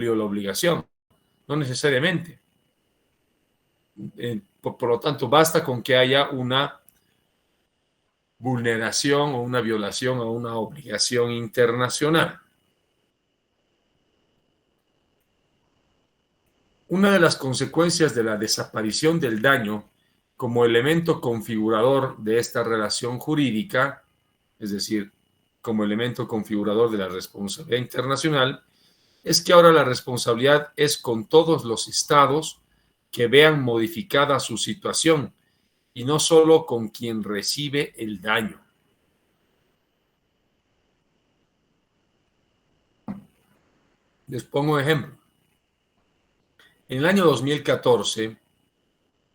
la obligación, no necesariamente. Por lo tanto, basta con que haya una vulneración o una violación a una obligación internacional. Una de las consecuencias de la desaparición del daño como elemento configurador de esta relación jurídica, es decir, como elemento configurador de la responsabilidad internacional, es que ahora la responsabilidad es con todos los estados que vean modificada su situación y no solo con quien recibe el daño. Les pongo un ejemplo. En el año 2014,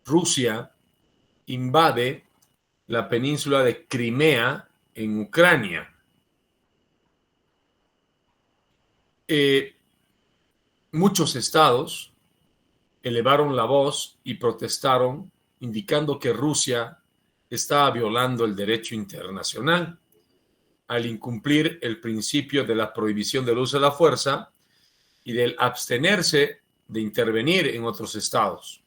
Rusia invade la península de Crimea en Ucrania. Muchos estados elevaron la voz y protestaron, indicando que Rusia estaba violando el derecho internacional al incumplir el principio de la prohibición del uso de la fuerza y del abstenerse de intervenir en otros estados.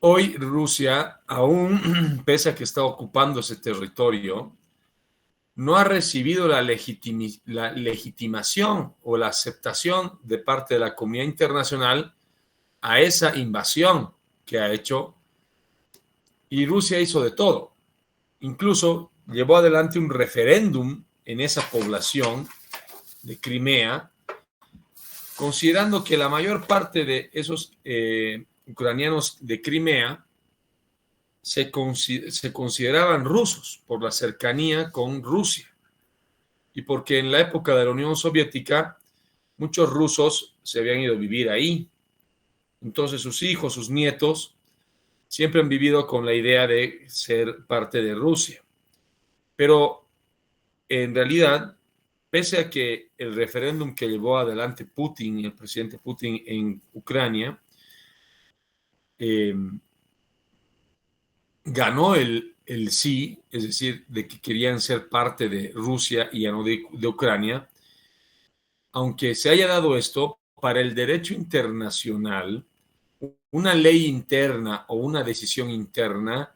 Hoy Rusia, aún pese a que está ocupando ese territorio, no ha recibido la legitimación o la aceptación de parte de la comunidad internacional a esa invasión que ha hecho, y Rusia hizo de todo. Incluso llevó adelante un referéndum en esa población de Crimea, considerando que la mayor parte de esos ucranianos de Crimea se consideraban rusos por la cercanía con Rusia y porque en la época de la Unión Soviética muchos rusos se habían ido a vivir ahí. Entonces sus hijos, sus nietos, siempre han vivido con la idea de ser parte de Rusia. Pero en realidad, pese a que el referéndum que llevó adelante Putin, el presidente Putin en Ucrania, ganó el sí, es decir, de que querían ser parte de Rusia y ya no de Ucrania, aunque se haya dado esto, para el derecho internacional, una ley interna o una decisión interna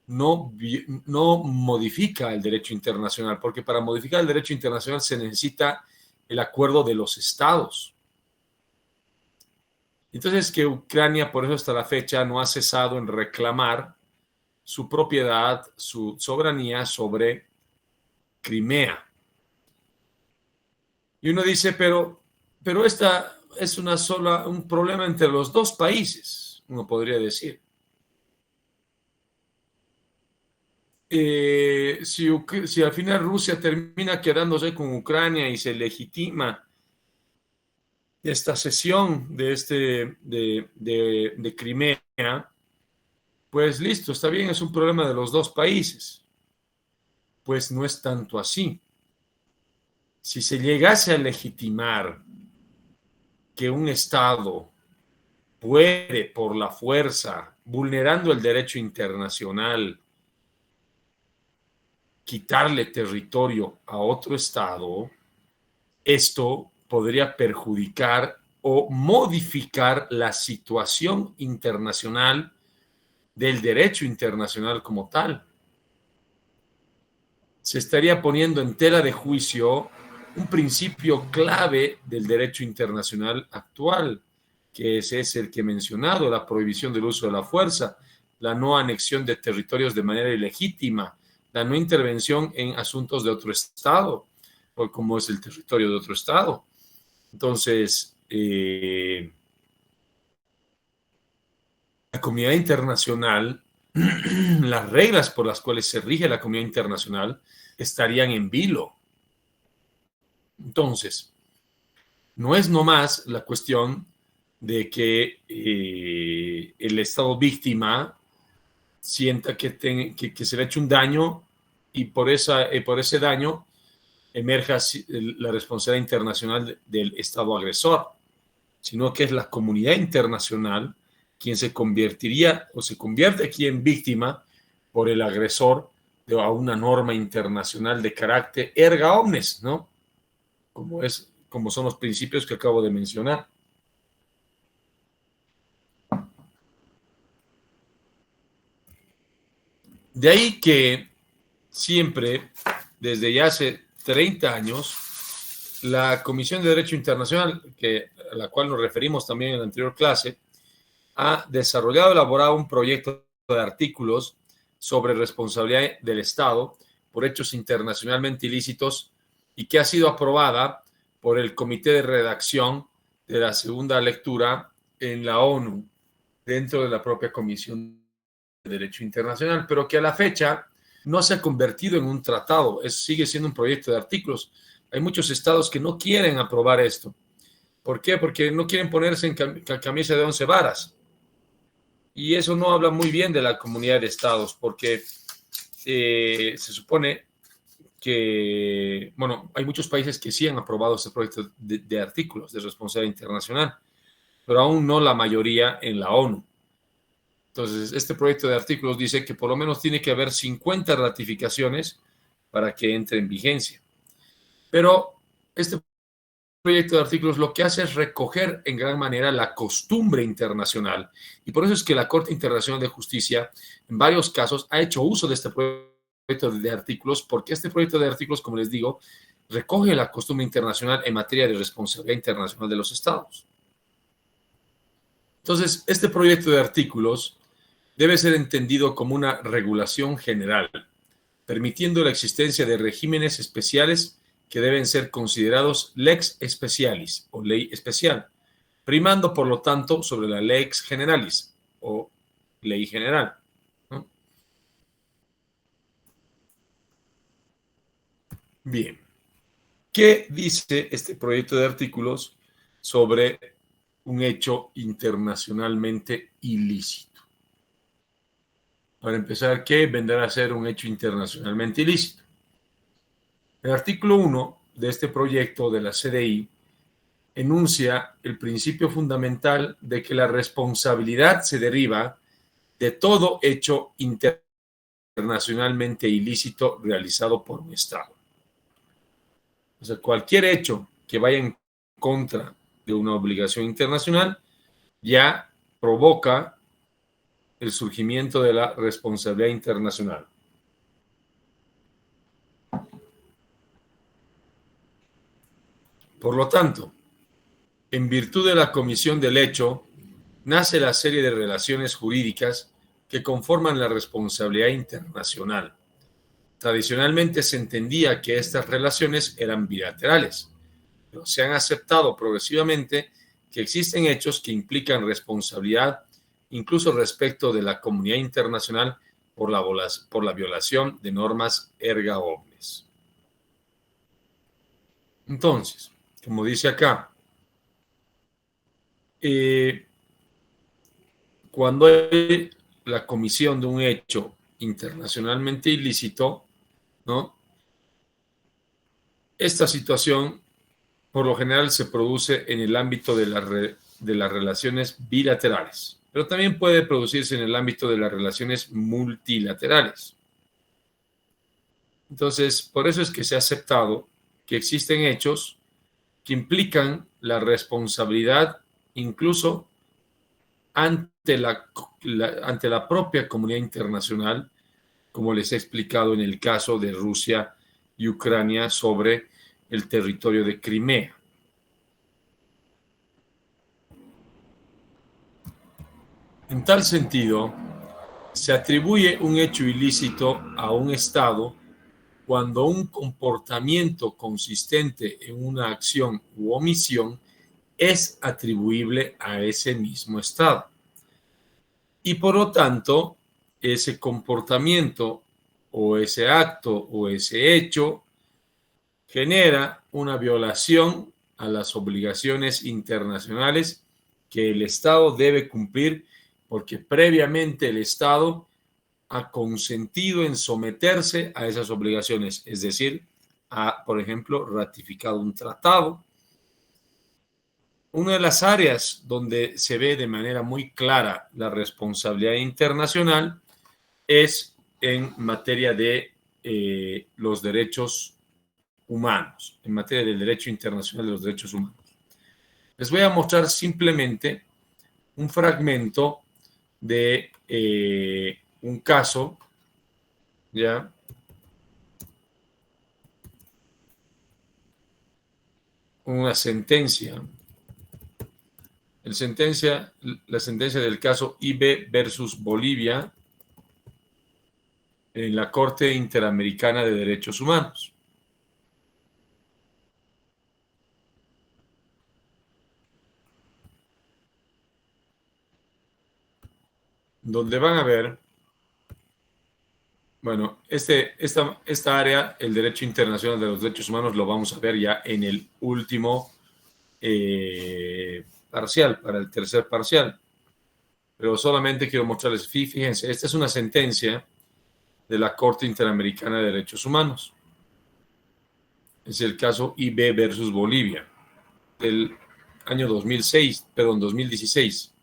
no modifica el derecho internacional, porque para modificar el derecho internacional se necesita el acuerdo de los estados. Entonces, que Ucrania, por eso hasta la fecha, no ha cesado en reclamar su propiedad, su soberanía sobre Crimea. Y uno dice, pero esta es un problema entre los dos países, uno podría decir. Si al final Rusia termina quedándose con Ucrania y se legitima esta cesión de Crimea, pues listo, está bien, es un problema de los dos países. Pues no es tanto así. Si se llegase a legitimar que un Estado puede, por la fuerza, vulnerando el derecho internacional, quitarle territorio a otro Estado, esto podría perjudicar o modificar la situación internacional del derecho internacional como tal. Se estaría poniendo en tela de juicio un principio clave del derecho internacional actual, que ese es el que he mencionado, la prohibición del uso de la fuerza, la no anexión de territorios de manera ilegítima, la no intervención en asuntos de otro Estado, o como es el territorio de otro Estado. Entonces, la comunidad internacional, las reglas por las cuales se rige la comunidad internacional estarían en vilo. Entonces, no es nomás la cuestión de que el Estado víctima sienta que se le ha hecho un daño y por ese daño emerja la responsabilidad internacional del Estado agresor, sino que es la comunidad internacional quien se convertiría o se convierte aquí en víctima por el agresor a una norma internacional de carácter erga omnes, ¿no? Como es como son los principios que acabo de mencionar. De ahí que siempre, desde ya hace 30 años, la Comisión de Derecho Internacional, a la cual nos referimos también en la anterior clase, ha desarrollado y elaborado un proyecto de artículos sobre responsabilidad del Estado por hechos internacionalmente ilícitos y que ha sido aprobada por el Comité de Redacción de la segunda lectura en la ONU, dentro de la propia Comisión de Derecho Internacional, pero que a la fecha no se ha convertido en un tratado, sigue siendo un proyecto de artículos. Hay muchos estados que no quieren aprobar esto. ¿Por qué? Porque no quieren ponerse en camisa de 11 varas. Y eso no habla muy bien de la comunidad de estados, porque se supone que, bueno, hay muchos países que sí han aprobado este proyecto de artículos de responsabilidad internacional, pero aún no la mayoría en la ONU. Entonces, este proyecto de artículos dice que por lo menos tiene que haber 50 ratificaciones para que entre en vigencia. Pero este proyecto de artículos lo que hace es recoger en gran manera la costumbre internacional. Y por eso es que la Corte Internacional de Justicia, en varios casos, ha hecho uso de este proyecto de artículos, porque este proyecto de artículos, como les digo, recoge la costumbre internacional en materia de responsabilidad internacional de los estados. Entonces, este proyecto de artículos debe ser entendido como una regulación general, permitiendo la existencia de regímenes especiales que deben ser considerados lex specialis o ley especial, primando por lo tanto sobre la lex generalis o ley general, ¿no? Bien, ¿qué dice este proyecto de artículos sobre un hecho internacionalmente ilícito? Para empezar, ¿qué vendrá a ser un hecho internacionalmente ilícito? El artículo 1 de este proyecto de la CDI enuncia el principio fundamental de que la responsabilidad se deriva de todo hecho internacionalmente ilícito realizado por un Estado. O sea, cualquier hecho que vaya en contra de una obligación internacional ya provoca el surgimiento de la responsabilidad internacional. Por lo tanto, en virtud de la comisión del hecho, nace la serie de relaciones jurídicas que conforman la responsabilidad internacional. Tradicionalmente se entendía que estas relaciones eran bilaterales, pero se han aceptado progresivamente que existen hechos que implican responsabilidad incluso respecto de la comunidad internacional por la violación de normas erga omnes. Entonces, como dice acá, cuando hay la comisión de un hecho internacionalmente ilícito, ¿no? Esta situación por lo general se produce en el ámbito de las relaciones bilaterales, pero también puede producirse en el ámbito de las relaciones multilaterales. Entonces, por eso es que se ha aceptado que existen hechos que implican la responsabilidad incluso ante la propia comunidad internacional, como les he explicado en el caso de Rusia y Ucrania sobre el territorio de Crimea. En tal sentido, se atribuye un hecho ilícito a un Estado cuando un comportamiento consistente en una acción u omisión es atribuible a ese mismo Estado. Y por lo tanto, ese comportamiento o ese acto o ese hecho genera una violación a las obligaciones internacionales que el Estado debe cumplir porque previamente el Estado ha consentido en someterse a esas obligaciones, es decir, ha, por ejemplo, ratificado un tratado. Una de las áreas donde se ve de manera muy clara la responsabilidad internacional es en materia de los derechos humanos, en materia del derecho internacional de los derechos humanos. Les voy a mostrar simplemente un fragmento de un caso, ¿ya? Una sentencia. La sentencia del caso IB versus Bolivia en la Corte Interamericana de Derechos Humanos. Donde van a ver, bueno, esta área, el derecho internacional de los derechos humanos, lo vamos a ver ya en el último parcial, para el tercer parcial. Pero solamente quiero mostrarles, fíjense, esta es una sentencia de la Corte Interamericana de Derechos Humanos. Es el caso IB versus Bolivia, del año 2016.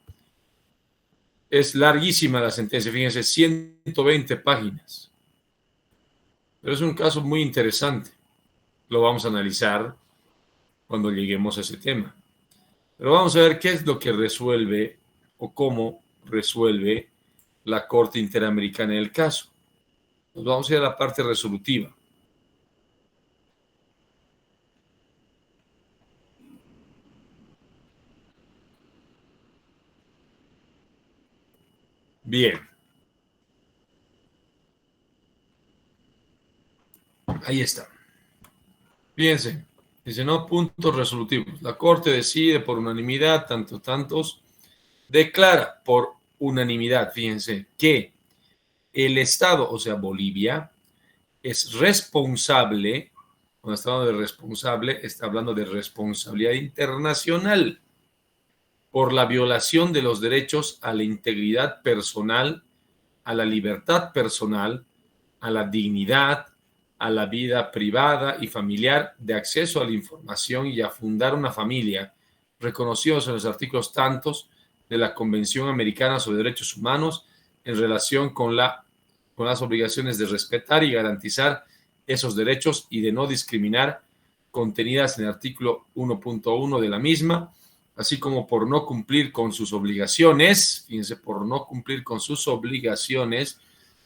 Es larguísima la sentencia, fíjense, 120 páginas. Pero es un caso muy interesante. Lo vamos a analizar cuando lleguemos a ese tema. Pero vamos a ver qué es lo que resuelve o cómo resuelve la Corte Interamericana del caso. Nos vamos a ir a la parte resolutiva. Bien. Ahí está. Fíjense. Dice, no, puntos resolutivos. La Corte decide por unanimidad, tantos, declara por unanimidad, fíjense, que el Estado, o sea, Bolivia, es responsable, cuando está hablando de responsable, está hablando de responsabilidad internacional por la violación de los derechos a la integridad personal, a la libertad personal, a la dignidad, a la vida privada y familiar, de acceso a la información y a fundar una familia, reconocidos en los artículos tantos de la Convención Americana sobre Derechos Humanos en relación con las obligaciones de respetar y garantizar esos derechos y de no discriminar, contenidas en el artículo 1.1 de la misma, así como por no cumplir con sus obligaciones, fíjense, por no cumplir con sus obligaciones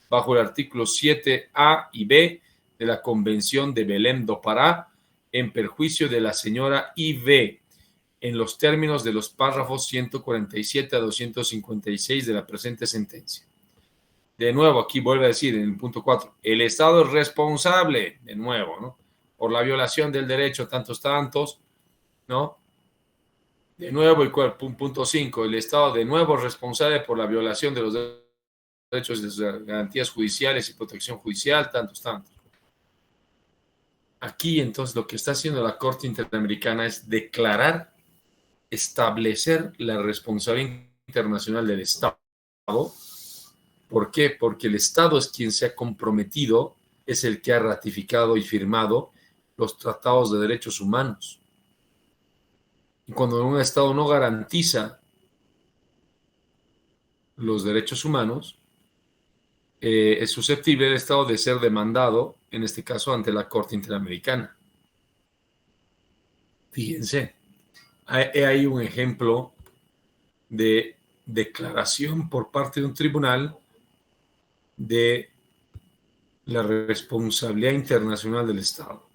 bajo el artículo 7A y B de la Convención de Belém do Pará, en perjuicio de la señora I.V., en los términos de los párrafos 147 a 256 de la presente sentencia. De nuevo, aquí vuelve a decir en el punto 4, el Estado es responsable, de nuevo, ¿no?, por la violación del derecho tantos, ¿no? De nuevo, el punto 5, el Estado de nuevo es responsable por la violación de los derechos de garantías judiciales y protección judicial, tantos. Aquí, entonces, lo que está haciendo la Corte Interamericana es declarar, establecer la responsabilidad internacional del Estado. ¿Por qué? Porque el Estado es quien se ha comprometido, es el que ha ratificado y firmado los tratados de derechos humanos. Y cuando un Estado no garantiza los derechos humanos, es susceptible el Estado de ser demandado, en este caso, ante la Corte Interamericana. Fíjense, hay un ejemplo de declaración por parte de un tribunal de la responsabilidad internacional del Estado.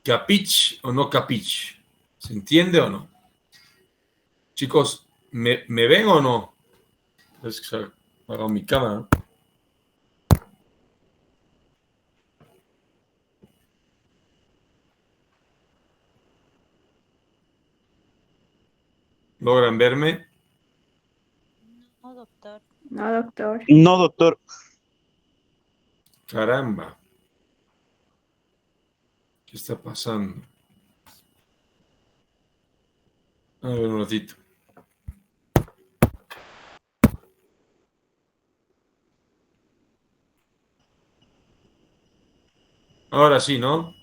¿Capich o no capich? ¿Se entiende o no? Chicos, ¿me ven o no? Es que se ha apagado mi cámara. ¿Logran verme? No, doctor. No, doctor. No, doctor. Caramba. ¿Qué está pasando? A ver un ratito. Ahora sí, ¿no?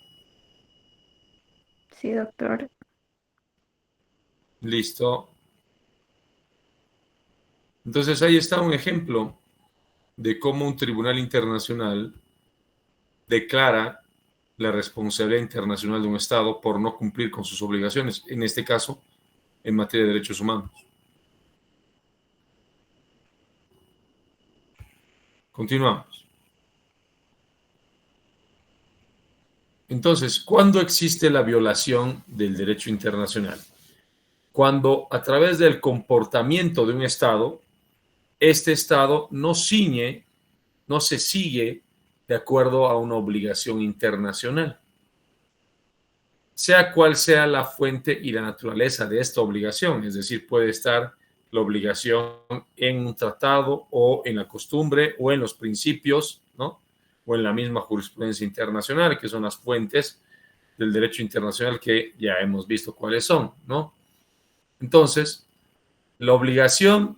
Sí, doctor. Listo. Entonces ahí está un ejemplo de cómo un tribunal internacional declara la responsabilidad internacional de un Estado por no cumplir con sus obligaciones, en este caso, en materia de derechos humanos. Continuamos. Entonces, ¿cuándo existe la violación del derecho internacional? Cuando a través del comportamiento de un Estado, este Estado no se sigue de acuerdo a una obligación internacional. Sea cual sea la fuente y la naturaleza de esta obligación, es decir, puede estar la obligación en un tratado o en la costumbre o en los principios, ¿no? O en la misma jurisprudencia internacional, que son las fuentes del derecho internacional que ya hemos visto cuáles son, ¿no? Entonces, la obligación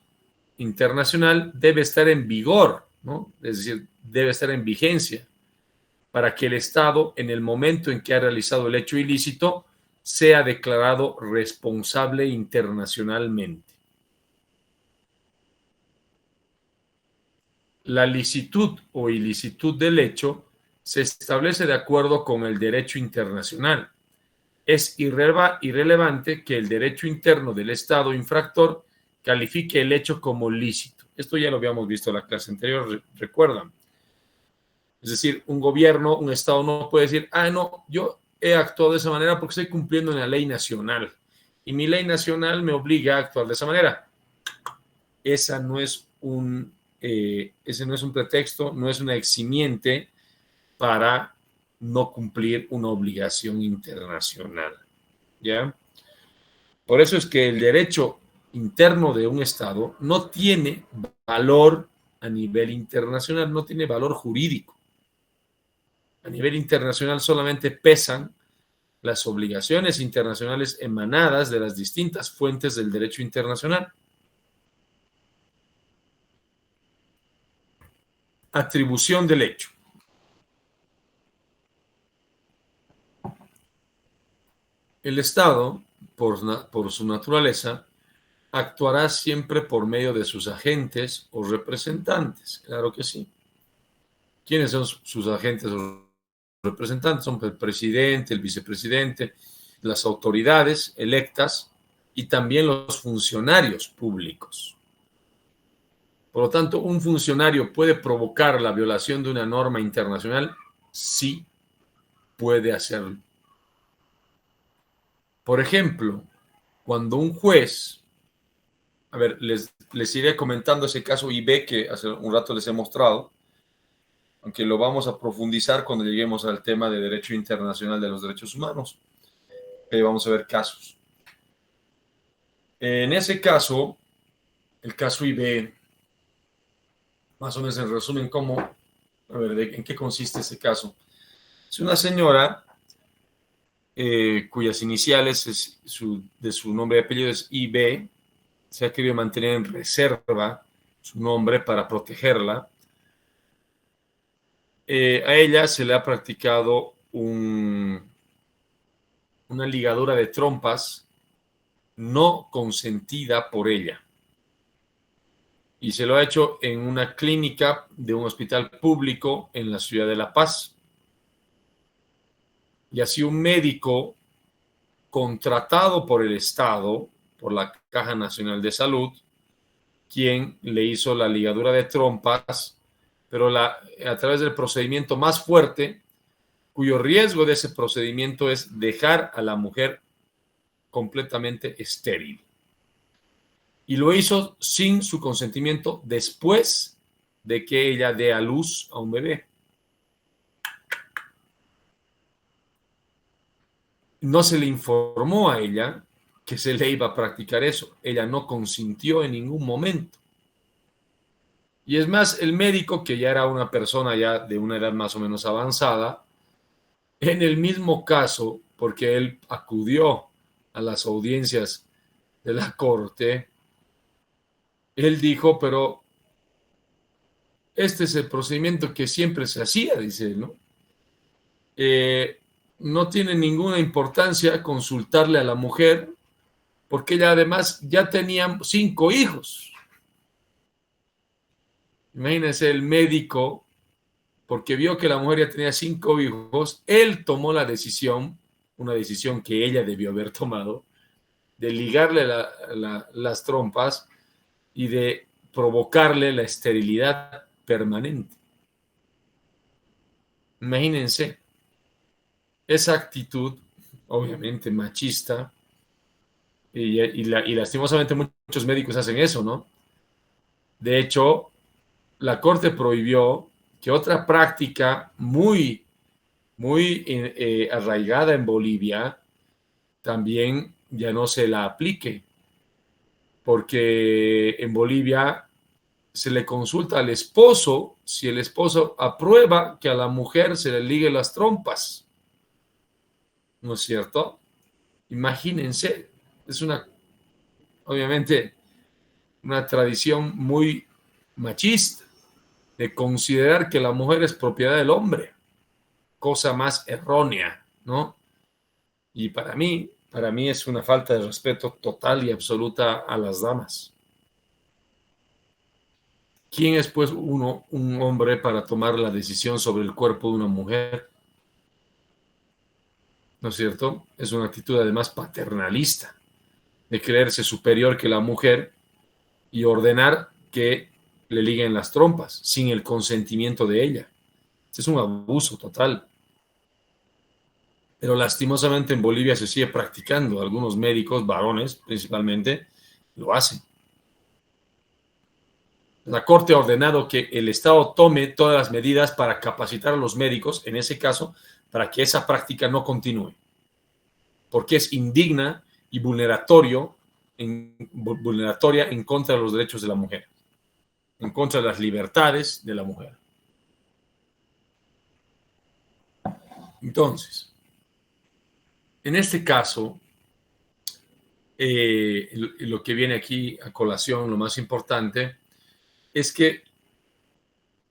internacional debe estar en vigor, ¿no? Es decir, debe estar en vigencia para que el Estado, en el momento en que ha realizado el hecho ilícito, sea declarado responsable internacionalmente. La licitud o ilicitud del hecho se establece de acuerdo con el derecho internacional. Es irrelevante que el derecho interno del Estado infractor califique el hecho como lícito. Esto ya lo habíamos visto en la clase anterior, recuerdan. Es decir, un gobierno, un Estado no puede decir, no, yo he actuado de esa manera porque estoy cumpliendo una ley nacional y mi ley nacional me obliga a actuar de esa manera. Ese no es un pretexto, no es una eximiente para no cumplir una obligación internacional. ¿Ya? Por eso es que el derecho interno de un Estado no tiene valor a nivel internacional, no tiene valor jurídico. A nivel internacional solamente pesan las obligaciones internacionales emanadas de las distintas fuentes del derecho internacional. Atribución del hecho. El Estado, por su naturaleza, actuará siempre por medio de sus agentes o representantes. Claro que sí. ¿Quiénes son sus agentes o representantes? Son el presidente, el vicepresidente, las autoridades electas y también los funcionarios públicos. Por lo tanto, ¿un funcionario puede provocar la violación de una norma internacional? Sí, puede hacerlo. Por ejemplo, cuando un juez, les iré comentando ese caso IB que hace un rato les he mostrado, aunque lo vamos a profundizar cuando lleguemos al tema de derecho internacional de los derechos humanos. Vamos a ver casos. En ese caso, el caso IB, más o menos en resumen, ¿en qué consiste ese caso? Es una señora cuyas iniciales de su nombre y apellido es IB, se ha querido mantener en reserva su nombre para protegerla. A ella se le ha practicado una ligadura de trompas no consentida por ella. Y se lo ha hecho en una clínica de un hospital público en la ciudad de La Paz. Y así un médico contratado por el Estado, por la Caja Nacional de Salud, quien le hizo la ligadura de trompas, pero a través del procedimiento más fuerte, cuyo riesgo de ese procedimiento es dejar a la mujer completamente estéril. Y lo hizo sin su consentimiento después de que ella dé a luz a un bebé. No se le informó a ella que se le iba a practicar eso. Ella no consintió en ningún momento. Y es más, el médico, que ya era una persona ya de una edad más o menos avanzada, en el mismo caso, porque él acudió a las audiencias de la corte, él dijo, pero este es el procedimiento que siempre se hacía, dice él, ¿no? No tiene ninguna importancia consultarle a la mujer, porque ella además ya tenía 5 hijos. Imagínense el médico porque vio que la mujer ya tenía 5 hijos, él tomó la decisión, una decisión que ella debió haber tomado, de ligarle las trompas y de provocarle la esterilidad permanente. Imagínense esa actitud, obviamente machista, y lastimosamente muchos médicos hacen eso, ¿no? De hecho, la Corte prohibió que otra práctica muy arraigada en Bolivia también ya no se la aplique, porque en Bolivia se le consulta al esposo si el esposo aprueba que a la mujer se le ligue las trompas, ¿no es cierto? Imagínense, es obviamente, una tradición muy machista de considerar que la mujer es propiedad del hombre, cosa más errónea, ¿no? Y para mí es una falta de respeto total y absoluta a las damas. ¿Quién es pues un hombre para tomar la decisión sobre el cuerpo de una mujer? ¿No es cierto? Es una actitud además paternalista, de creerse superior que la mujer y ordenar que le liguen las trompas sin el consentimiento de ella. Es un abuso total. Pero lastimosamente en Bolivia se sigue practicando. Algunos médicos, varones principalmente, lo hacen. La Corte ha ordenado que el Estado tome todas las medidas para capacitar a los médicos, en ese caso, para que esa práctica no continúe, porque es indigna y vulneratoria en contra de los derechos de la mujer, en contra de las libertades de la mujer. Entonces, en este caso, lo que viene aquí a colación, lo más importante, es que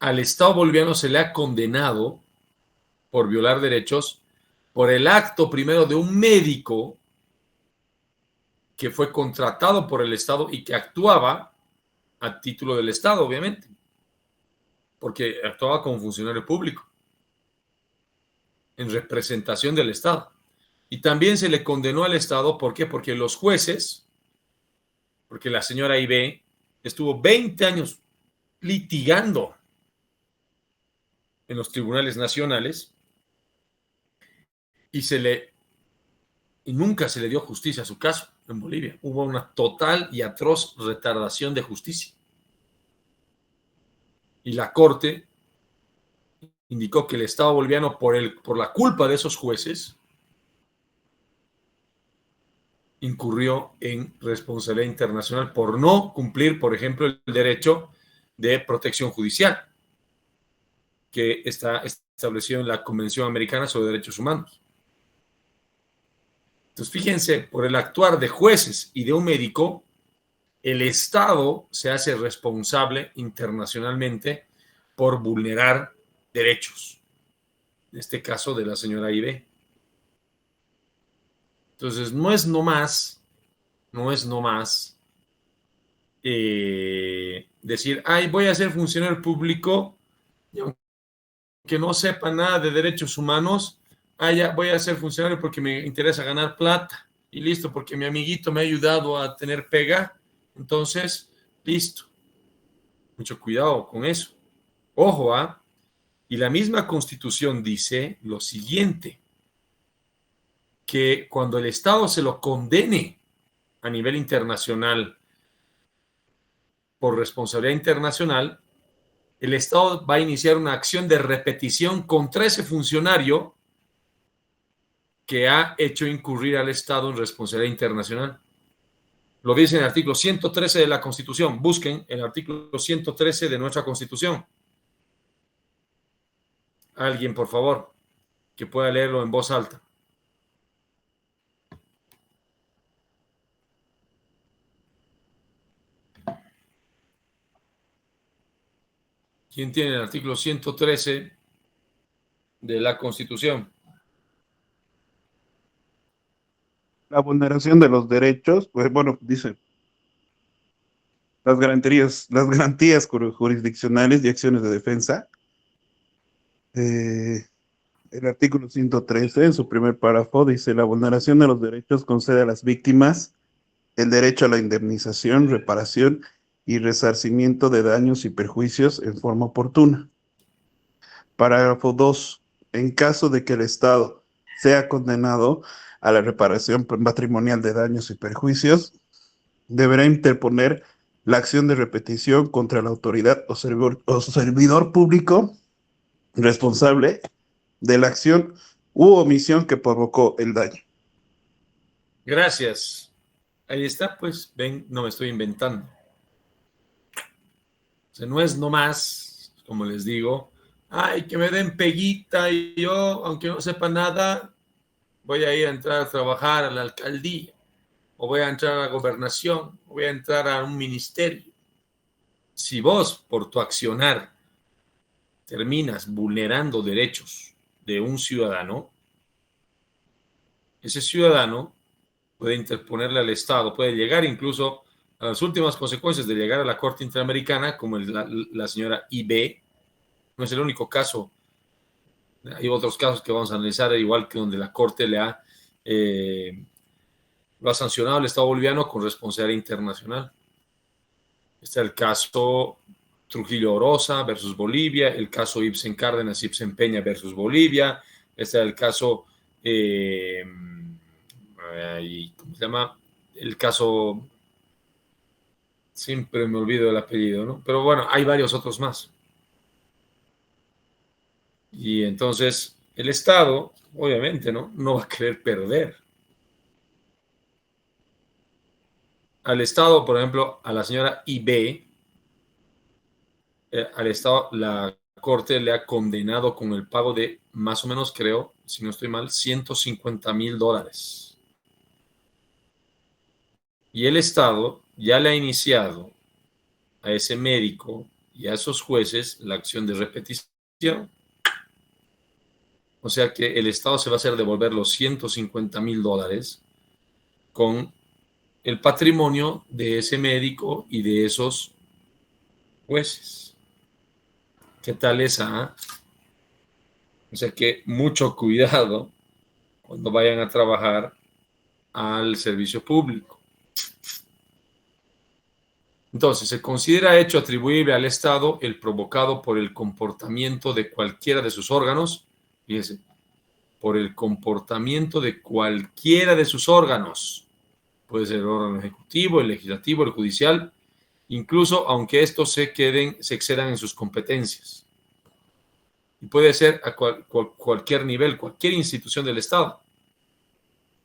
al Estado boliviano se le ha condenado por violar derechos por el acto primero de un médico que fue contratado por el Estado y que actuaba a título del Estado, obviamente, porque actuaba como funcionario público en representación del Estado. Y también se le condenó al Estado, ¿por qué? Porque los jueces, porque la señora Ibe estuvo 20 años litigando en los tribunales nacionales y nunca se le dio justicia a su caso en Bolivia. Hubo una total y atroz retardación de justicia. Y la Corte indicó que el Estado boliviano, por la culpa de esos jueces, incurrió en responsabilidad internacional por no cumplir, por ejemplo, el derecho de protección judicial que está establecido en la Convención Americana sobre Derechos Humanos. Entonces, fíjense, por el actuar de jueces y de un médico, el Estado se hace responsable internacionalmente por vulnerar derechos. En este caso de la señora Ibe. Entonces, no es nomás decir, ay, voy a ser funcionario público y aunque no sepa nada de derechos humanos, ya voy a ser funcionario porque me interesa ganar plata y listo, porque mi amiguito me ha ayudado a tener pega, entonces, listo. Mucho cuidado con eso. Ojo, y la misma Constitución dice lo siguiente, que cuando el Estado se lo condene a nivel internacional por responsabilidad internacional, el Estado va a iniciar una acción de repetición contra ese funcionario que ha hecho incurrir al Estado en responsabilidad internacional. Lo dice en el artículo 113 de la Constitución. Busquen el artículo 113 de nuestra Constitución. Alguien, por favor, que pueda leerlo en voz alta. ¿Quién tiene el artículo 113 de la Constitución? La vulneración de los derechos, pues bueno, dice las garantías jurisdiccionales y acciones de defensa. El artículo 113, en su primer párrafo, dice: la vulneración de los derechos concede a las víctimas el derecho a la indemnización, reparación y resarcimiento de daños y perjuicios en forma oportuna. Parágrafo 2. En caso de que el Estado sea condenado a la reparación patrimonial de daños y perjuicios, deberá interponer la acción de repetición contra la autoridad o servidor público responsable de la acción u omisión que provocó el daño. Gracias. Ahí está, pues, ven, no me estoy inventando. O sea, no es nomás, como les digo, ay, que me den peguita y yo, aunque no sepa nada, voy a ir a entrar a trabajar a la alcaldía, o voy a entrar a la gobernación, o voy a entrar a un ministerio. Si vos, por tu accionar, terminas vulnerando derechos de un ciudadano, ese ciudadano puede interponerle al Estado, puede llegar incluso a las últimas consecuencias de llegar a la Corte Interamericana, como la señora IB. No es el único caso. Hay otros casos que vamos a analizar, igual que donde la Corte lo ha sancionado al Estado boliviano con responsabilidad internacional. Está el caso Trujillo Orosa versus Bolivia, el caso Ibsen Cárdenas, Ibsen Peña versus Bolivia, está el caso, ¿cómo se llama? El caso, siempre me olvido del apellido, ¿no? Pero bueno, hay varios otros más. Y entonces el Estado, obviamente, no va a querer perder. Al Estado, por ejemplo, a la señora IB, al Estado, la Corte le ha condenado con el pago de más o menos, creo, si no estoy mal, $150,000. Y el Estado ya le ha iniciado a ese médico y a esos jueces la acción de repetición. O sea que el Estado se va a hacer devolver los $150,000 con el patrimonio de ese médico y de esos jueces. ¿Qué tal esa? O sea que mucho cuidado cuando vayan a trabajar al servicio público. Entonces, se considera hecho atribuible al Estado el provocado por el comportamiento de cualquiera de sus órganos, fíjense, por el comportamiento de cualquiera de sus órganos. Puede ser el órgano ejecutivo, el legislativo, el judicial, incluso aunque estos se excedan en sus competencias. Y puede ser a cualquier nivel, cualquier institución del Estado.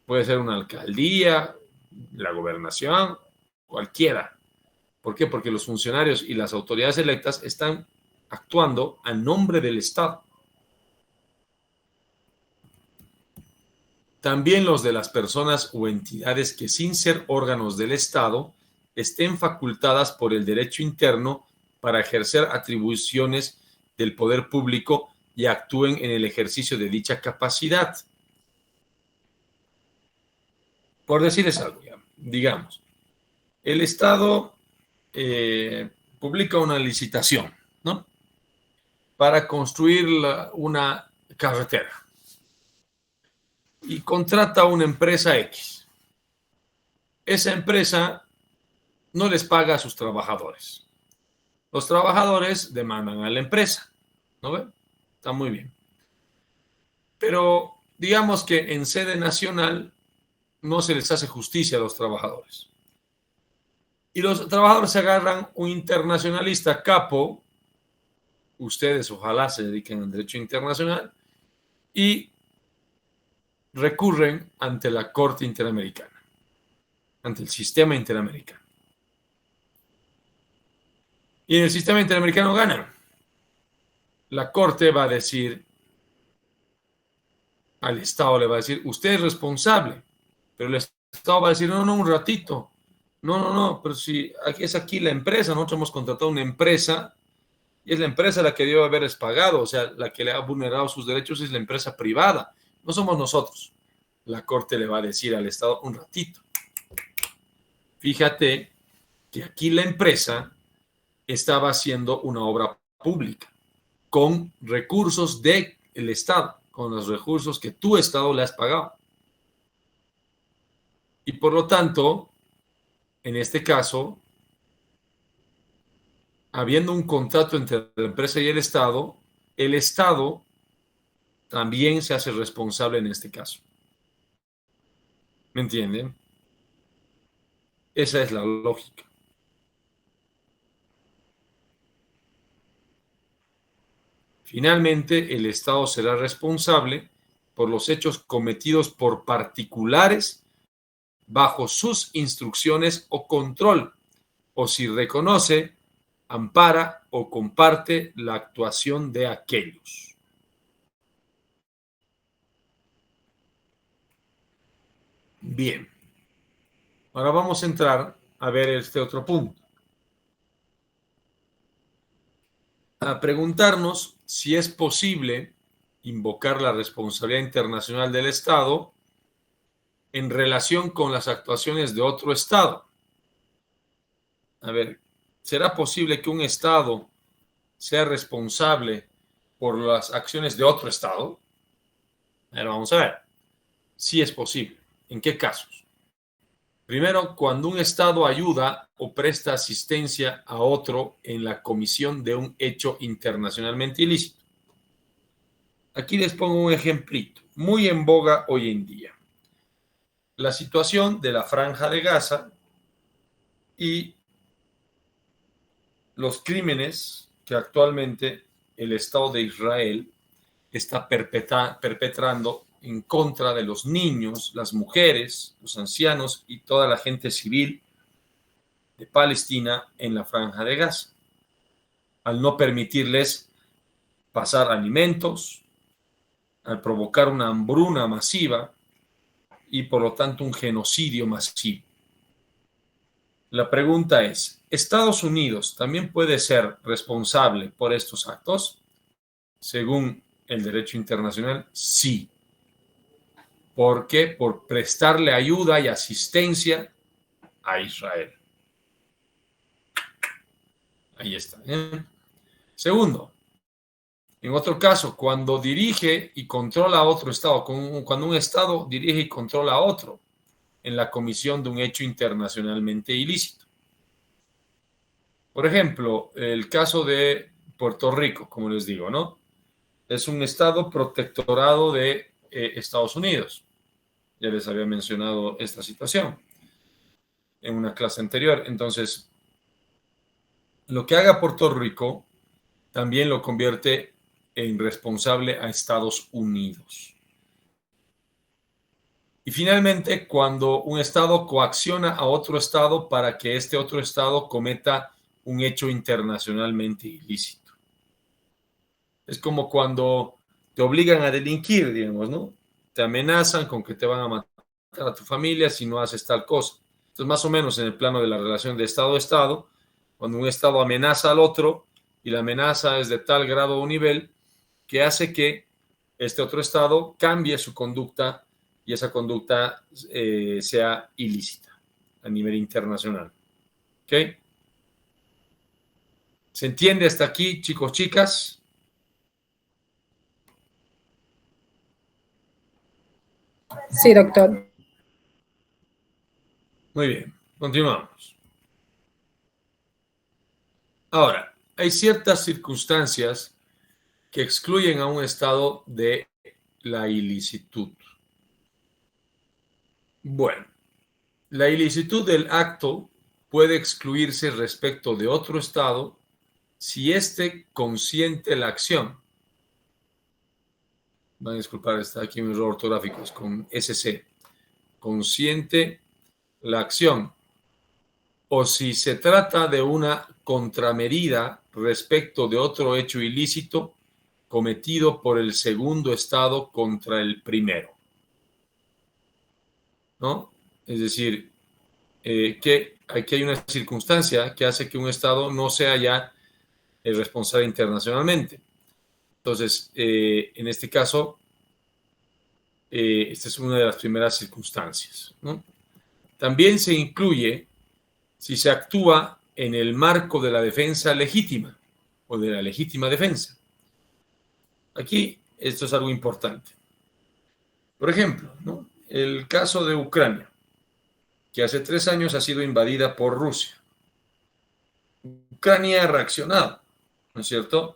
Puede ser una alcaldía, la gobernación, cualquiera. ¿Por qué? Porque los funcionarios y las autoridades electas están actuando a nombre del Estado. También los de las personas o entidades que, sin ser órganos del Estado, estén facultadas por el derecho interno para ejercer atribuciones del poder público y actúen en el ejercicio de dicha capacidad. Por decirles algo, digamos, el Estado publica una licitación, ¿no? Para construir una carretera y contrata a una empresa X. Esa empresa no les paga a sus trabajadores. Los trabajadores demandan a la empresa, ¿no ven? Está muy bien. Pero digamos que en sede nacional no se les hace justicia a los trabajadores. Y los trabajadores se agarran un internacionalista capo, ustedes ojalá se dediquen al derecho internacional, y recurren ante la Corte Interamericana, ante el sistema interamericano. Y en el sistema interamericano ganan. La Corte va a decir, al Estado le va a decir, usted es responsable, pero el Estado va a decir, no, un ratito. No, pero si es aquí la empresa, nosotros hemos contratado una empresa y es la empresa la que debe haberles pagado, o sea, la que le ha vulnerado sus derechos es la empresa privada, no somos nosotros. La Corte le va a decir al Estado un ratito. Fíjate que aquí la empresa estaba haciendo una obra pública con recursos del Estado, con los recursos que tu Estado le has pagado. Y por lo tanto, en este caso, habiendo un contrato entre la empresa y el Estado también se hace responsable en este caso. ¿Me entienden? Esa es la lógica. Finalmente, el Estado será responsable por los hechos cometidos por particulares bajo sus instrucciones o control, o si reconoce, ampara o comparte la actuación de aquellos. Bien. Ahora vamos a entrar a ver este otro punto. A preguntarnos si es posible invocar la responsabilidad internacional del Estado en relación con las actuaciones de otro Estado. A ver, ¿será posible que un Estado sea responsable por las acciones de otro Estado? Ahora vamos a ver. Sí es posible. ¿En qué casos? Primero, cuando un Estado ayuda o presta asistencia a otro en la comisión de un hecho internacionalmente ilícito. Aquí les pongo un ejemplito, muy en boga hoy en día. La situación de la Franja de Gaza y los crímenes que actualmente el Estado de Israel está perpetrando en contra de los niños, las mujeres, los ancianos y toda la gente civil de Palestina en la Franja de Gaza, al no permitirles pasar alimentos, al provocar una hambruna masiva y por lo tanto un genocidio masivo. La pregunta es, ¿Estados Unidos también puede ser responsable por estos actos? Según el derecho internacional, sí. ¿Por qué? Por prestarle ayuda y asistencia a Israel. Ahí está. Segundo, en otro caso, cuando dirige y controla a otro Estado, cuando un Estado dirige y controla a otro en la comisión de un hecho internacionalmente ilícito. Por ejemplo, el caso de Puerto Rico, como les digo, ¿no? Es un Estado protectorado de Estados Unidos. Ya les había mencionado esta situación en una clase anterior. Entonces, lo que haga Puerto Rico también lo convierte en responsable a Estados Unidos. Y finalmente, cuando un Estado coacciona a otro Estado para que este otro Estado cometa un hecho internacionalmente ilícito. Es como cuando te obligan a delinquir, digamos, ¿no? Te amenazan con que te van a matar a tu familia si no haces tal cosa. Entonces, más o menos en el plano de la relación de Estado a Estado, cuando un Estado amenaza al otro y la amenaza es de tal grado o nivel que hace que este otro Estado cambie su conducta y esa conducta sea ilícita a nivel internacional. ¿Ok? ¿Se entiende hasta aquí, chicos, chicas? Sí, doctor. Muy bien, continuamos. Ahora, hay ciertas circunstancias que excluyen a un Estado de la ilicitud. Bueno, la ilicitud del acto puede excluirse respecto de otro Estado si éste consiente la acción. Van a disculpar, está aquí un error ortográfico, es con SC. Consiente la acción. O si se trata de una contramedida respecto de otro hecho ilícito cometido por el segundo Estado contra el primero. ¿No? Es decir, que aquí hay una circunstancia que hace que un Estado no sea ya responsable internacionalmente. Entonces, en este caso, esta es una de las primeras circunstancias, ¿no? También se incluye si se actúa en el marco de la defensa legítima o de la legítima defensa. Aquí esto es algo importante. Por ejemplo, ¿no? El caso de Ucrania, que hace 3 años ha sido invadida por Rusia. Ucrania ha reaccionado, ¿no es cierto?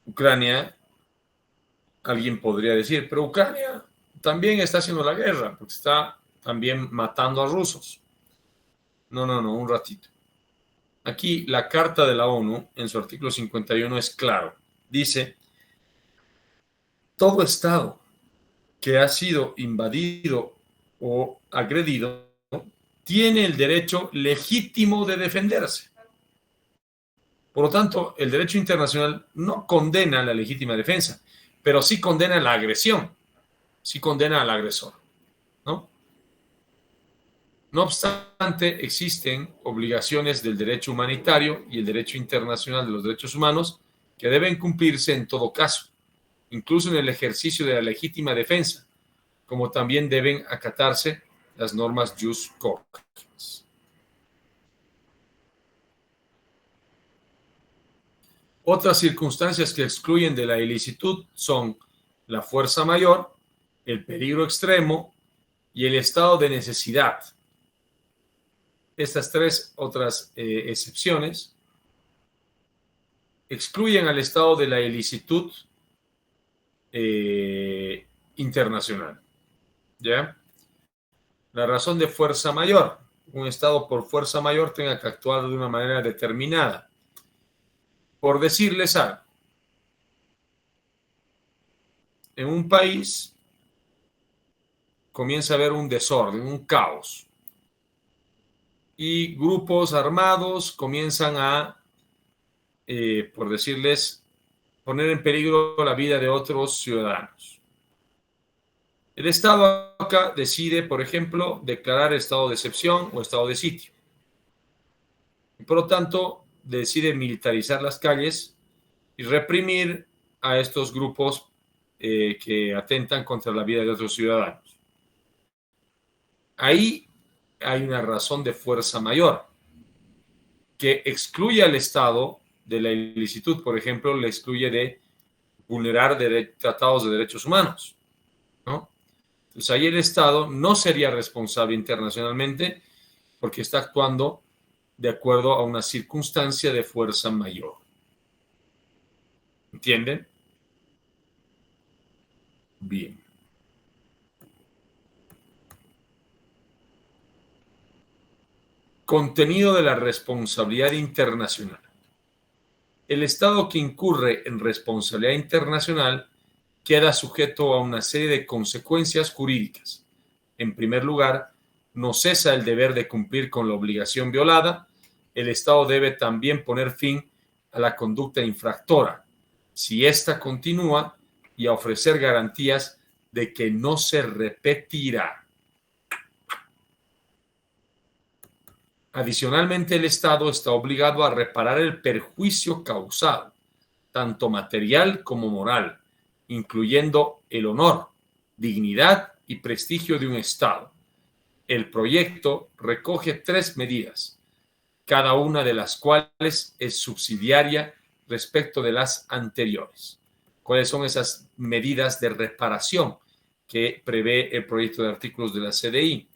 Ucrania, alguien podría decir, pero Ucrania también está haciendo la guerra, porque está también matando a rusos. No, un ratito. Aquí la Carta de la ONU, en su artículo 51, es claro. Dice, todo Estado que ha sido invadido o agredido tiene el derecho legítimo de defenderse. Por lo tanto, el derecho internacional no condena la legítima defensa, pero sí condena la agresión, sí condena al agresor, ¿no? No obstante, existen obligaciones del derecho humanitario y el derecho internacional de los derechos humanos que deben cumplirse en todo caso, incluso en el ejercicio de la legítima defensa, como también deben acatarse las normas jus cogens. Otras circunstancias que excluyen de la ilicitud son la fuerza mayor, el peligro extremo y el estado de necesidad. Estas 3 otras excepciones excluyen al estado de la ilicitud internacional. ¿Ya? La razón de fuerza mayor. Un estado por fuerza mayor tenga que actuar de una manera determinada. Por decirles algo, en un país comienza a haber un desorden, un caos, y grupos armados comienzan a, por decirles, poner en peligro la vida de otros ciudadanos. El Estado acá decide, por ejemplo, declarar estado de excepción o estado de sitio. Y por lo tanto, decide militarizar las calles y reprimir a estos grupos que atentan contra la vida de otros ciudadanos. Ahí hay una razón de fuerza mayor que excluye al Estado de la ilicitud, por ejemplo, le excluye de vulnerar tratados de derechos humanos, ¿no? Entonces ahí el Estado no sería responsable internacionalmente porque está actuando de acuerdo a una circunstancia de fuerza mayor. ¿Entienden? Bien. Contenido de la responsabilidad internacional. El Estado que incurre en responsabilidad internacional queda sujeto a una serie de consecuencias jurídicas. En primer lugar, no cesa el deber de cumplir con la obligación violada. El Estado debe también poner fin a la conducta infractora, si ésta continúa, y a ofrecer garantías de que no se repetirá. Adicionalmente, el Estado está obligado a reparar el perjuicio causado, tanto material como moral, incluyendo el honor, dignidad y prestigio de un Estado. El proyecto recoge 3 medidas, cada una de las cuales es subsidiaria respecto de las anteriores. ¿Cuáles son esas medidas de reparación que prevé el proyecto de artículos de la CDI?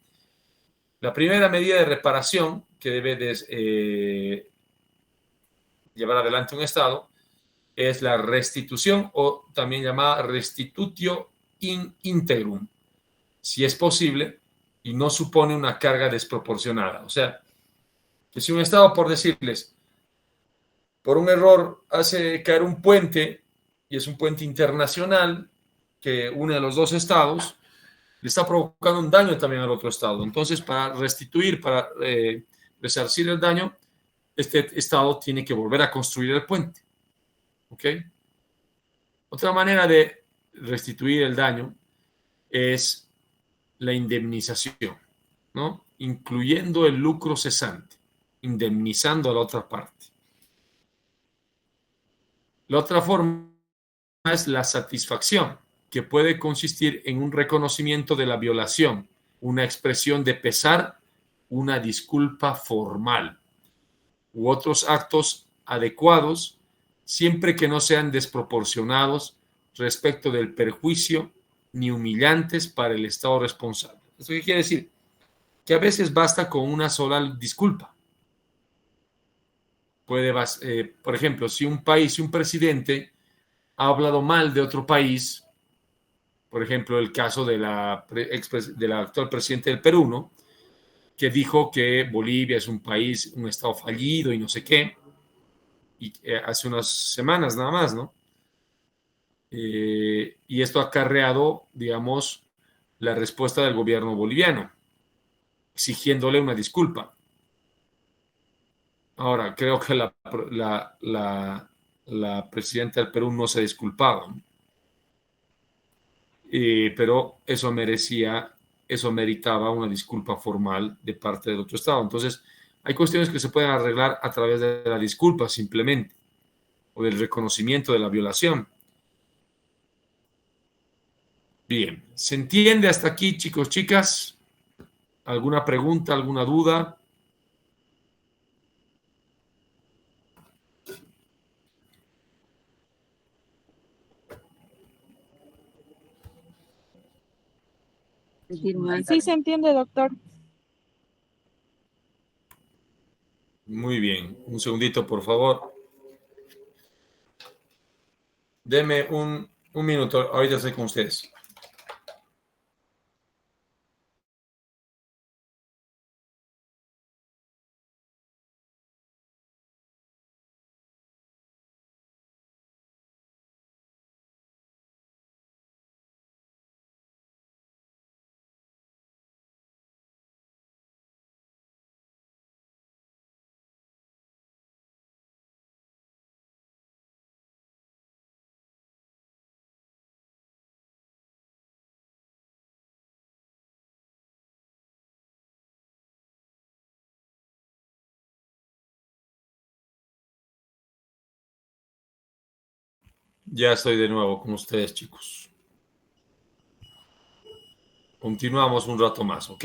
La primera medida de reparación que debe llevar adelante un Estado es la restitución, o también llamada restitutio in integrum, si es posible, y no supone una carga desproporcionada. O sea, que si un Estado, por decirles, por un error hace caer un puente, y es un puente internacional que une a los 2 estados, le está provocando un daño también al otro estado. Entonces, para restituir, para resarcir el daño, este estado tiene que volver a construir el puente. ¿Ok? Otra manera de restituir el daño es la indemnización, ¿no? Incluyendo el lucro cesante, indemnizando a la otra parte. La otra forma es la satisfacción, que puede consistir en un reconocimiento de la violación, una expresión de pesar, una disculpa formal u otros actos adecuados siempre que no sean desproporcionados respecto del perjuicio ni humillantes para el Estado responsable. ¿Esto qué quiere decir? Que a veces basta con una sola disculpa. Por ejemplo, si un presidente ha hablado mal de otro país, por ejemplo, el caso del actual presidente del Perú, ¿no? Que dijo que Bolivia es un país, un estado fallido y no sé qué, y hace unas semanas nada más, ¿no? Y esto ha acarreado, digamos, la respuesta del gobierno boliviano, exigiéndole una disculpa. Ahora, creo que la presidenta del Perú no se ha disculpado, ¿no? Pero eso meritaba una disculpa formal de parte del otro Estado. Entonces, hay cuestiones que se pueden arreglar a través de la disculpa simplemente, o del reconocimiento de la violación. Bien, ¿se entiende hasta aquí, chicos, chicas? ¿Alguna pregunta, alguna duda? Sí, se entiende, doctor. Muy bien, un segundito, por favor. Deme un minuto, ahorita estoy con ustedes. Ya estoy de nuevo con ustedes, chicos. Continuamos un rato más, ¿ok?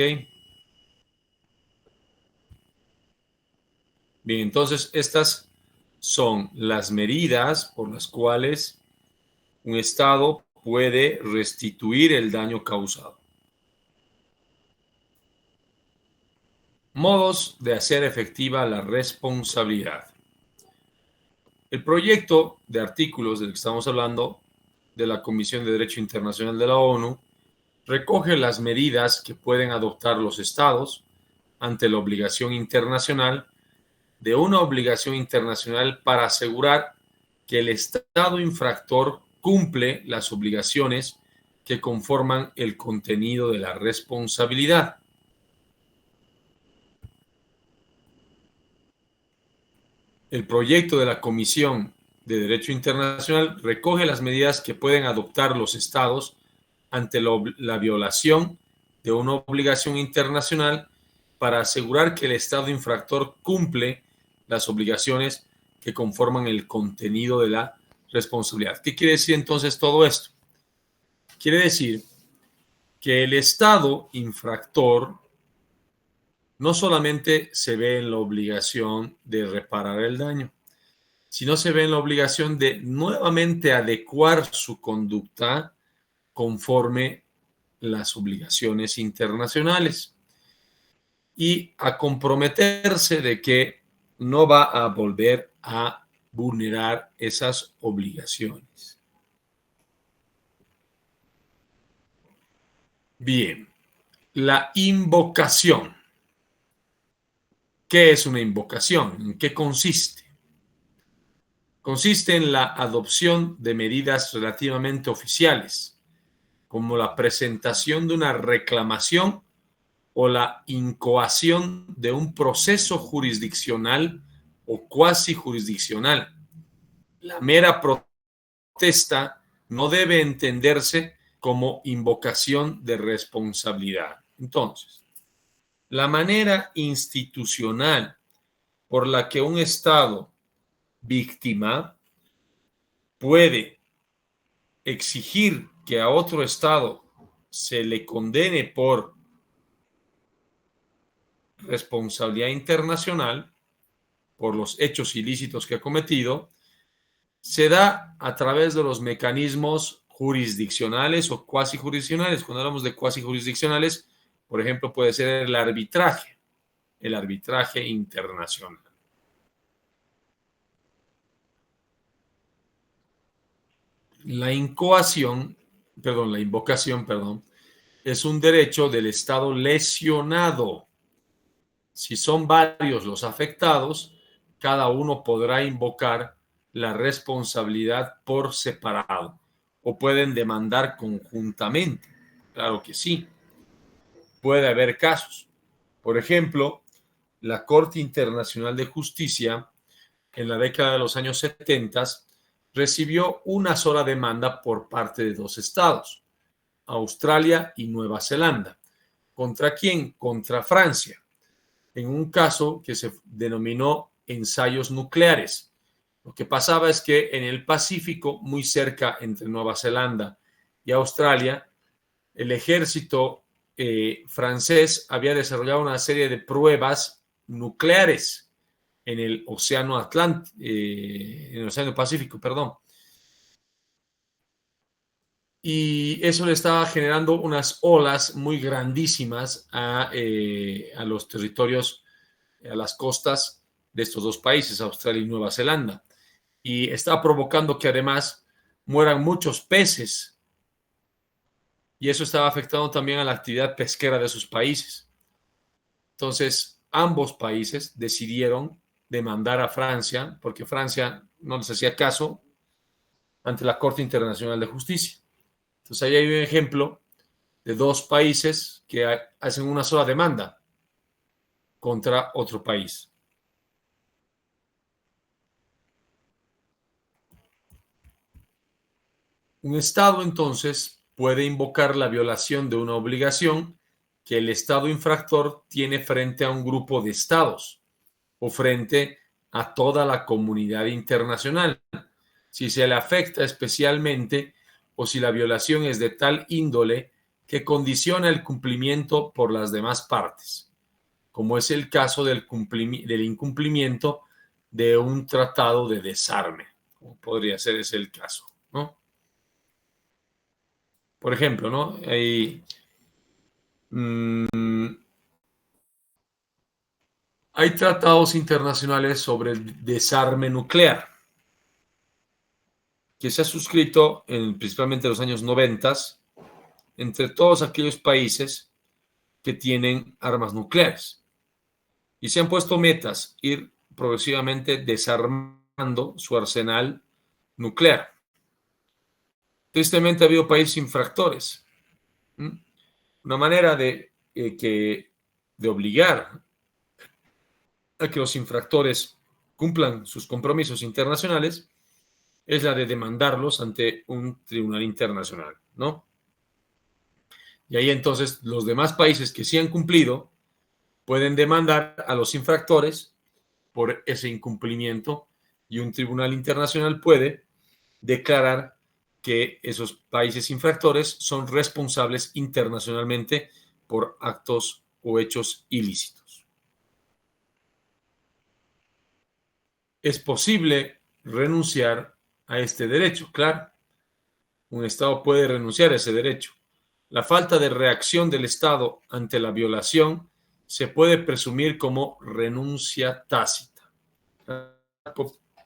Bien, entonces estas son las medidas por las cuales un Estado puede restituir el daño causado. Modos de hacer efectiva la responsabilidad. El proyecto de artículos del que estamos hablando de la Comisión de Derecho Internacional de la ONU recoge las medidas que pueden adoptar los Estados ante la obligación internacional de una obligación internacional para asegurar que el Estado infractor cumple las obligaciones que conforman el contenido de la responsabilidad. El proyecto de la Comisión de Derecho Internacional recoge las medidas que pueden adoptar los Estados ante la violación de una obligación internacional para asegurar que el Estado infractor cumple las obligaciones que conforman el contenido de la responsabilidad. ¿Qué quiere decir entonces todo esto? Quiere decir que el Estado infractor no solamente se ve en la obligación de reparar el daño, sino se ve en la obligación de nuevamente adecuar su conducta conforme las obligaciones internacionales y a comprometerse de que no va a volver a vulnerar esas obligaciones. Bien, la invocación. ¿Qué es una invocación? ¿En qué consiste? Consiste en la adopción de medidas relativamente oficiales, como la presentación de una reclamación o la incoación de un proceso jurisdiccional o cuasi jurisdiccional. La mera protesta no debe entenderse como invocación de responsabilidad. Entonces, la manera institucional por la que un Estado víctima puede exigir que a otro Estado se le condene por responsabilidad internacional por los hechos ilícitos que ha cometido, se da a través de los mecanismos jurisdiccionales o cuasi jurisdiccionales. Cuando hablamos de cuasi jurisdiccionales, por ejemplo, puede ser el arbitraje internacional. La invocación, es un derecho del Estado lesionado. Si son varios los afectados, cada uno podrá invocar la responsabilidad por separado o pueden demandar conjuntamente. Claro que sí. Puede haber casos. Por ejemplo, la Corte Internacional de Justicia en la década de los años 70 recibió una sola demanda por parte de dos estados, Australia y Nueva Zelanda. ¿Contra quién? Contra Francia, en un caso que se denominó ensayos nucleares. Lo que pasaba es que en el Pacífico, muy cerca entre Nueva Zelanda y Australia, el ejército francés había desarrollado una serie de pruebas nucleares en el Océano Atlántico, en el Océano Pacífico, perdón. Y eso le estaba generando unas olas muy grandísimas a los territorios, a las costas de estos dos países, Australia y Nueva Zelanda. Y estaba provocando que además mueran muchos peces. Y eso estaba afectando también a la actividad pesquera de sus países. Entonces, ambos países decidieron demandar a Francia, porque Francia no les hacía caso ante la Corte Internacional de Justicia. Entonces, ahí hay un ejemplo de dos países que hacen una sola demanda contra otro país. Un Estado, entonces, puede invocar la violación de una obligación que el Estado infractor tiene frente a un grupo de Estados o frente a toda la comunidad internacional, si se le afecta especialmente o si la violación es de tal índole que condiciona el cumplimiento por las demás partes, como es el caso del incumplimiento de un tratado de desarme, como podría ser ese el caso, ¿no? Por ejemplo, ¿no? Hay tratados internacionales sobre el desarme nuclear que se ha suscrito principalmente en los años 90 entre todos aquellos países que tienen armas nucleares. Y se han puesto metas, ir progresivamente desarmando su arsenal nuclear. Tristemente ha habido países infractores. Una manera de obligar a que los infractores cumplan sus compromisos internacionales es la de demandarlos ante un tribunal internacional, ¿no? Y ahí entonces los demás países que sí han cumplido pueden demandar a los infractores por ese incumplimiento y un tribunal internacional puede declarar que esos países infractores son responsables internacionalmente por actos o hechos ilícitos. Es posible renunciar a este derecho, claro. Un Estado puede renunciar a ese derecho. La falta de reacción del Estado ante la violación se puede presumir como renuncia tácita.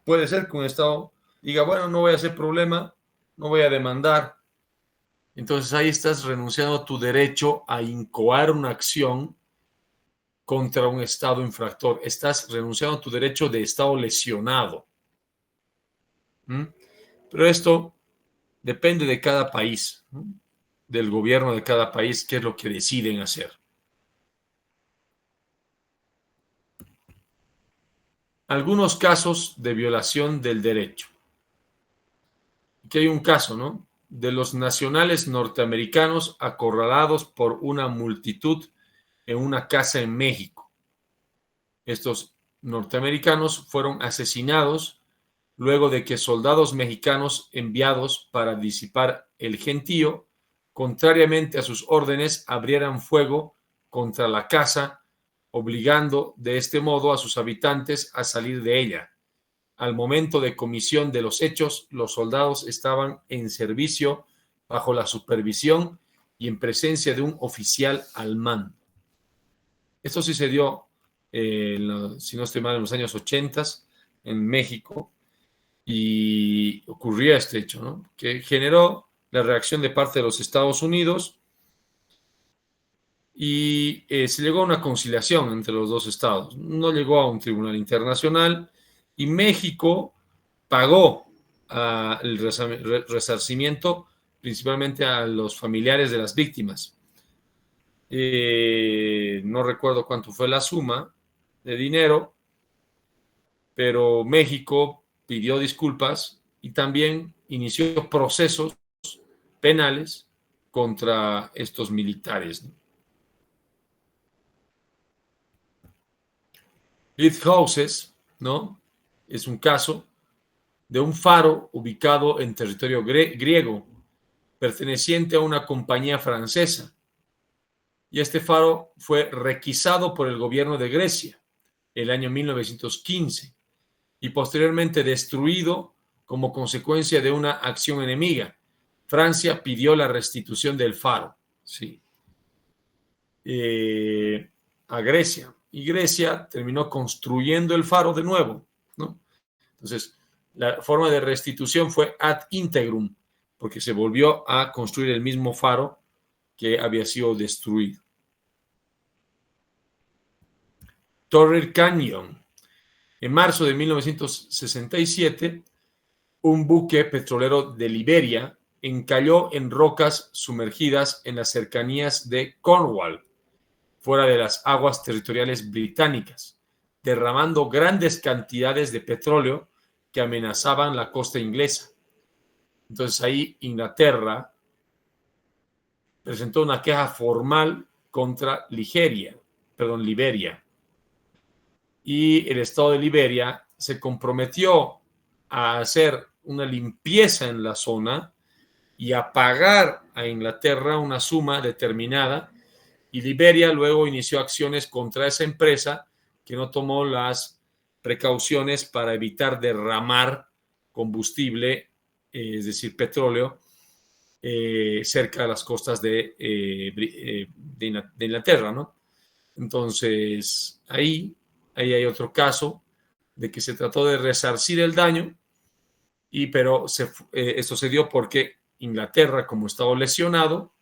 Puede ser que un Estado diga, bueno, no voy a hacer problema, no voy a demandar. Entonces ahí estás renunciando a tu derecho a incoar una acción contra un Estado infractor. Estás renunciando a tu derecho de Estado lesionado. Pero esto depende de cada país, ¿no? Del gobierno de cada país, qué es lo que deciden hacer. Algunos casos de violación del derecho. Aquí hay un caso, ¿no? De los nacionales norteamericanos acorralados por una multitud en una casa en México. Estos norteamericanos fueron asesinados luego de que soldados mexicanos enviados para disipar el gentío, contrariamente a sus órdenes, abrieran fuego contra la casa, obligando de este modo a sus habitantes a salir de ella, al momento de comisión de los hechos, los soldados estaban en servicio bajo la supervisión y en presencia de un oficial al mando. Esto sí se dio, si no estoy mal, en los años 80 en México, y ocurría este hecho, ¿no? Que generó la reacción de parte de los Estados Unidos y se llegó a una conciliación entre los dos estados. No llegó a un tribunal internacional y México pagó el resarcimiento principalmente a los familiares de las víctimas. No recuerdo cuánto fue la suma de dinero, pero México pidió disculpas y también inició procesos penales contra estos militares, ¿no? Lighthouses, ¿no? Es un caso de un faro ubicado en territorio griego, perteneciente a una compañía francesa. Y este faro fue requisado por el gobierno de Grecia el año 1915 y posteriormente destruido como consecuencia de una acción enemiga. Francia pidió la restitución del faro, sí, a Grecia. Y Grecia terminó construyendo el faro de nuevo, ¿no? Entonces, la forma de restitución fue ad integrum, porque se volvió a construir el mismo faro que había sido destruido. Torrey Canyon. En marzo de 1967, un buque petrolero de Liberia encalló en rocas sumergidas en las cercanías de Cornwall, fuera de las aguas territoriales británicas, derramando grandes cantidades de petróleo que amenazaban la costa inglesa. Entonces ahí Inglaterra presentó una queja formal contra Liberia. Y el Estado de Liberia se comprometió a hacer una limpieza en la zona y a pagar a Inglaterra una suma determinada, y Liberia luego inició acciones contra esa empresa que no tomó las precauciones para evitar derramar combustible, es decir, petróleo, cerca de las costas de Inglaterra, ¿no? Entonces, ahí hay otro caso de que se trató de resarcir el daño, pero esto se dio porque Inglaterra, como estaba lesionado,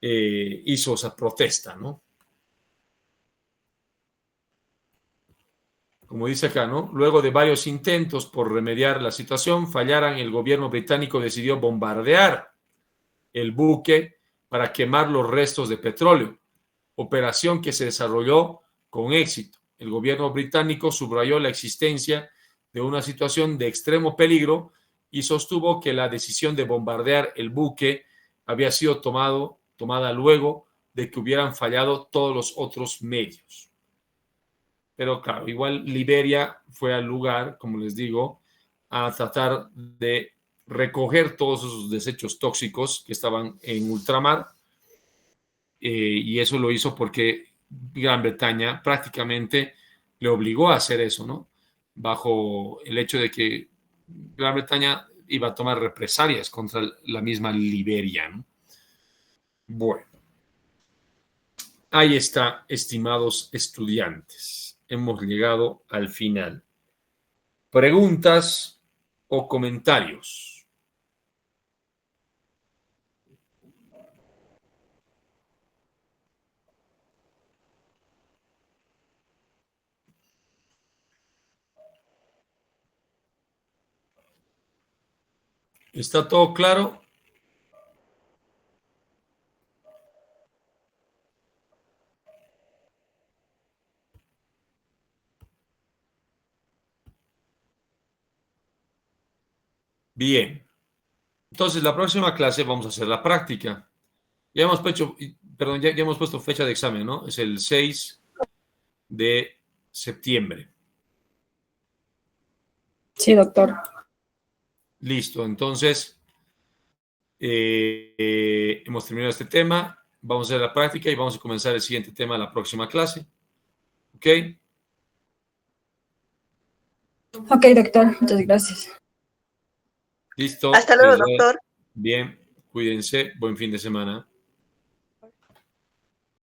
hizo esa protesta, ¿no? Como dice acá, ¿no? Luego de varios intentos por remediar la situación, el gobierno británico decidió bombardear el buque para quemar los restos de petróleo, operación que se desarrolló con éxito. El gobierno británico subrayó la existencia de una situación de extremo peligro y sostuvo que la decisión de bombardear el buque había sido tomada luego de que hubieran fallado todos los otros medios. Pero claro, igual Liberia fue al lugar, como les digo, a tratar de recoger todos esos desechos tóxicos que estaban en ultramar, y eso lo hizo porque Gran Bretaña prácticamente le obligó a hacer eso, ¿no? Bajo el hecho de que Gran Bretaña iba a tomar represalias contra la misma Liberia, ¿no? Bueno, ahí está, estimados estudiantes. Hemos llegado al final. ¿Preguntas o comentarios? ¿Está todo claro? Bien. Entonces, la próxima clase vamos a hacer la práctica. Ya hemos puesto fecha de examen, ¿no? Es el 6 de septiembre. Sí, doctor. Listo. Entonces, hemos terminado este tema. Vamos a hacer la práctica y vamos a comenzar el siguiente tema la próxima clase. ¿Ok? Ok, doctor. Muchas gracias. Listo. Hasta luego, que les vaya doctor. bien, cuídense. Buen fin de semana.